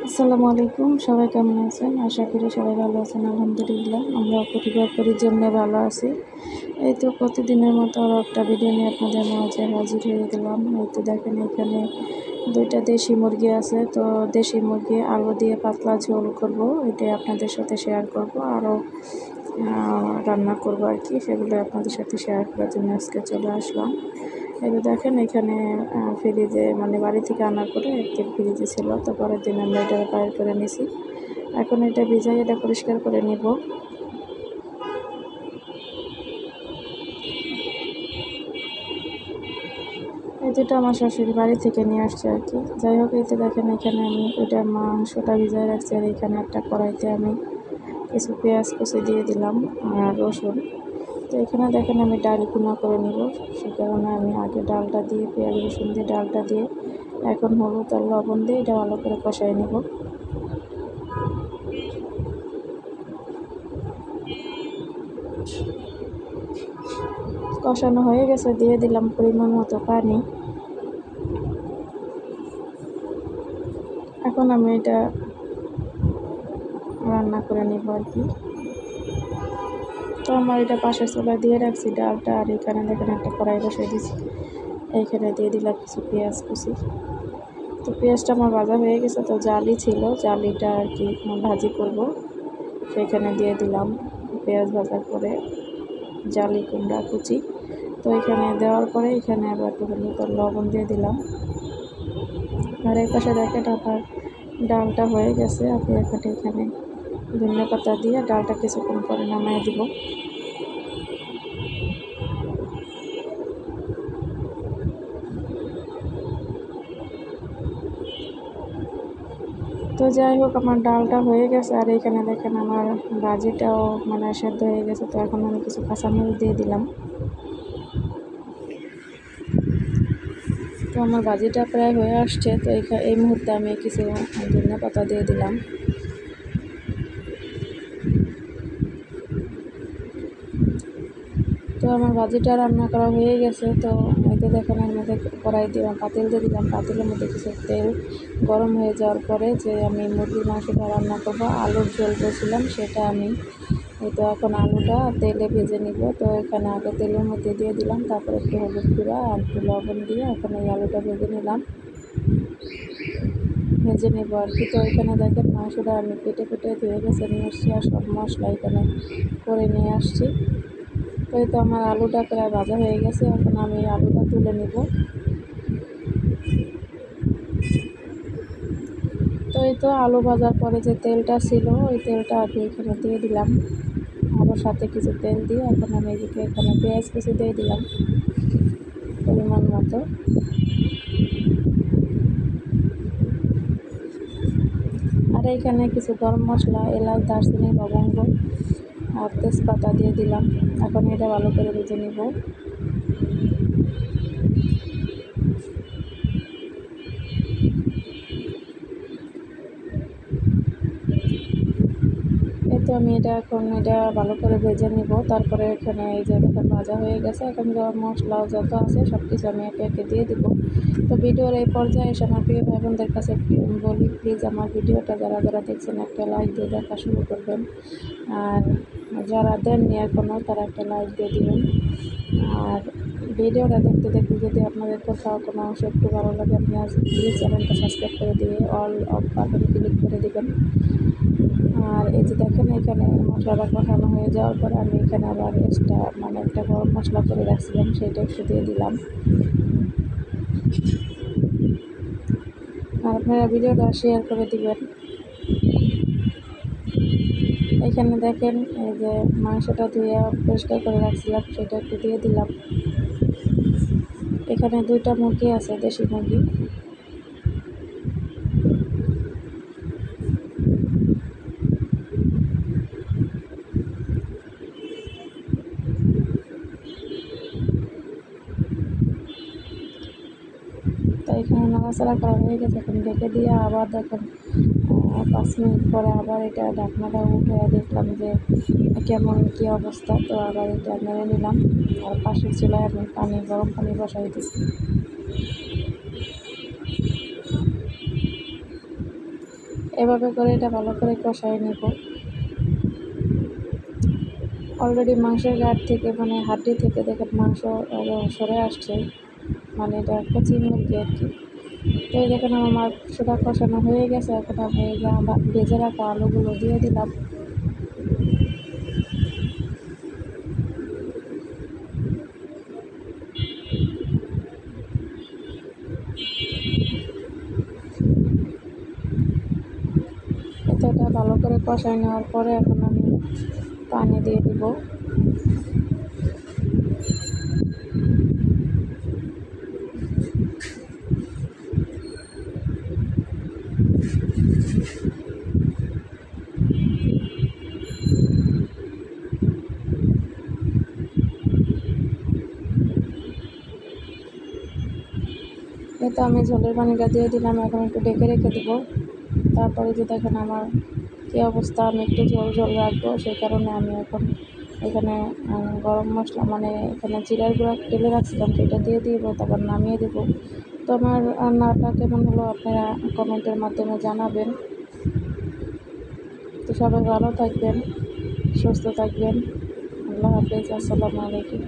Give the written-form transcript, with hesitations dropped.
আসসালামু আলাইকুম, সবাই কেমন আছেন? আশা করি সবাই ভালো আছেন। আলহামদুলিল্লাহ আমরা পরিবার পরিজনে ভালো আছি। এই তো প্রতিদিনের মতো আরও একটা ভিডিও নিয়ে আপনাদের মাঝে হাজির হয়ে গেলাম। এই তো দেখেন এখানে 2টা দেশি মুরগি আছে। তো দেশি মুরগি আলু দিয়ে পাতলা ঝোল করব, এটাই আপনাদের সাথে শেয়ার করব। আরও রান্না করব আর কি, সেগুলো আপনাদের সাথে শেয়ার করার জন্য আজকে চলে আসলাম। এবার দেখেন এখানে ফ্রিজে মানে বাড়ি থেকে আনার পরে একদিন ফ্রিজে ছিল, তো পরের দিন আমরা এটা বাইর করে নিছি। এখন এটা ভিজাই এটা পরিষ্কার করে নিব। এই দুটো আমার শাশুড়ি বাড়ি থেকে নিয়ে আসছে আর কি। যাই হোক, এইতে দেখেন এখানে আমি ওইটার মাংসটা ভিজাই রাখছি, আর এখানে একটা কড়াইতে আমি কিছু পেঁয়াজ কুচি দিয়ে দিলাম আর রসুন। তো এখানে দেখেন আমি ডাল ভুনা করে নিব, সে কারণে আমি আগে ডালটা দিয়ে পেঁয়াজ রসুন দিয়ে ডালটা দিয়ে এখন হলুদ আর লবণ দিয়ে এটা ভালো করে কষাই নেব। কষানো হয়ে গেছে, দিয়ে দিলাম পরিমাণ মতো পানি। এখন আমি এটা রান্না করে নিব আর কি। তো আমার এটা পাশের চুলায় দিয়ে রাখছি ডালটা, আর এখানে দেখেন একটা কড়াই বসিয়ে দিচ্ছি। এইখানে দিয়ে দিলাম কিছু পেঁয়াজ কুচি। তো পেঁয়াজটা আমার ভাজা হয়ে গেছে, তো জালি ছিল, জালিটা আর কি ভাজি করব, সেখানে দিয়ে দিলাম পেঁয়াজ ভাজার পরে জালি কুমড়া কুচি। তো এখানে দেওয়ার পরে এখানে আবার একটু হলুদ আর লবণ দিয়ে দিলাম। আর এই পাশে দেখেন আবার ডালটা হয়ে গেছে, আপনি এখানে ধনিয়া পাতা দিয়ে ডালটা কিছুক্ষণ পরে নামিয়ে দিব। তো যাই হোক, আমার ডালটা হয়ে গেছে, আর এখানে দেখেন আমার ভাজিটাও মানে সেদ্ধ হয়ে গেছে। তো এখন আমি কিছু কাঁচামরিচ দিয়ে দিলাম। তো আমার ভাজিটা প্রায় হয়ে আসছে, তো এই মুহূর্তে আমি কিছু ধনিয়া পাতা দিয়ে দিলাম। তো আমার ভাজিটা রান্না করা হয়ে গেছে। তো এতে দেখেন এর মধ্যে কড়াই দিলাম, পাতিল দিয়ে দিলাম। পাতিলের মধ্যে কিছু তেল গরম হয়ে যাওয়ার পরে যে আমি মুরগির মাংসটা রান্না করবো, আলুর ঝোল বলছিলাম, সেটা আমি তো এখন আলুটা তেলে ভেজে নিব। তো এখানে আগে তেলের মধ্যে দিয়ে দিলাম, তারপরে একটু হলুদ গুঁড়া আর একটু লবণ দিয়ে এখন এই আলুটা ভেজে নিলাম, ভেজে নেব আর কি। তো এখানে দেখেন মাংসটা আমি কেটে ধুয়ে গেছে নিয়ে আসছি, আর সব মশলা এখানে করে নিয়ে আসছি। তো এই তো আমার আলুটা প্রায় ভাজা হয়ে গেছে, এখন আমি আলুটা তুলে নিব। তো এই তো আলু ভাজার পরে যে তেলটা ছিল, ওই তেলটা আমি এখানে দিয়ে দিলাম, আবার সাথে কিছু তেল দিয়ে এখন আমি এখানে পেঁয়াজ কুচি দিয়ে দিলাম পরিমাণ মতো। আর এখানে কিছু গরম মশলা, এলাচ, দারচিনি, লবঙ্গ আর তেজপাতা দিয়ে দিলাম। এখন এটা ভালো করে ভেজে নিব। তো আমি এখন এটা ভালো করে ভেজে নিব। তারপরে এখানে এই যে দেখেন ভাজা হয়ে গেছে, এখন গরম মশলা যত আছে সব কিছু আমি একে একে দিয়ে দিব। তো ভিডিওর এই পর্যায়ে এসে আমার প্রিয় ভাই বোনদের কাছে বলি, প্লিজ আমার ভিডিওটা যারা দেখছেন একটা লাইক দিয়ে দেখা শুরু করবেন, আর যারা দেননি এখনও তারা একটা লাইক দিয়ে দিবেন। আর ভিডিওটা দেখতে দেখতে যদি আপনাদের কোথাও কোনো অংশ একটু ভালো লাগে, আপনি প্লিজ চ্যানেলটা সাবস্ক্রাইব করে দিয়ে অল অফ বাটন ক্লিক করে দেবেন। আর এই যে দেখেন এখানে মশলাটা কষানো হয়ে যাওয়ার পরে আমি এখানে আবার এক্সট্রা মানে একটা গরম মশলা করে রাখছিলাম, সেটা একটু দিয়ে দিলাম। আর আপনারা ভিডিওটা শেয়ার করে দিবেন। এখানে দেখেন এই যে মাংসটা ধুয়ে পরিষ্কার করে রাখছিলাম, সেটা একটু দিয়ে দিলাম। এখানে 2টা মুরগি আছে, দেশি মুরগি। তো এখানে নাড়াচাড়া করা হয়ে গেছে, এখন ঢেকে দিয়ে আবার দেখেন 5 মিনিট পরে আবার এটা ঢাকনাটা উঠে দেখলাম যে কেমন কী অবস্থা। তো আবার এটা নেড়ে নিলাম, আর পাশের চুলায় আমি গরম পানি বসাই দিচ্ছি। এভাবে করে এটা ভালো করে কষায় নেব। অলরেডি মাংসের গাড় থেকে মানে হাড্ডি থেকে দেখেন মাংস সরে আসছে, মানে এটা কচি মুরগি আর কি। তো এই দেখেন আমার মাংসটা কষানো হয়ে গেছে। এখন আমি ভেজে রাখা আলুগুলো দিয়ে দিলাম। এটা ভালো করে কষায় নেওয়ার পরে এখন আমি পানি দিয়ে দিব। তো আমি ঝোলের পানিটা দিয়ে দিলাম। এখন একটু ঢেকে রেখে দেবো। তারপরে যে দেখেন আমার কী অবস্থা, আমি একটু ঝোল ঝোল রাখবো, সেই কারণে আমি এখন এখানে গরম মশলা মানে এখানে জিরার গুঁড়া ঢেলে রাখছিলাম, সেটা দিয়ে দিব, তারপর নামিয়ে দেবো। তো আমার রান্নাটা কেমন হলো আপনারা কমেন্টের মাধ্যমে জানাবেন। তো সবাই ভালো থাকবেন, সুস্থ থাকবেন। আল্লাহ হাফেজ, আসসালামু আলাইকুম।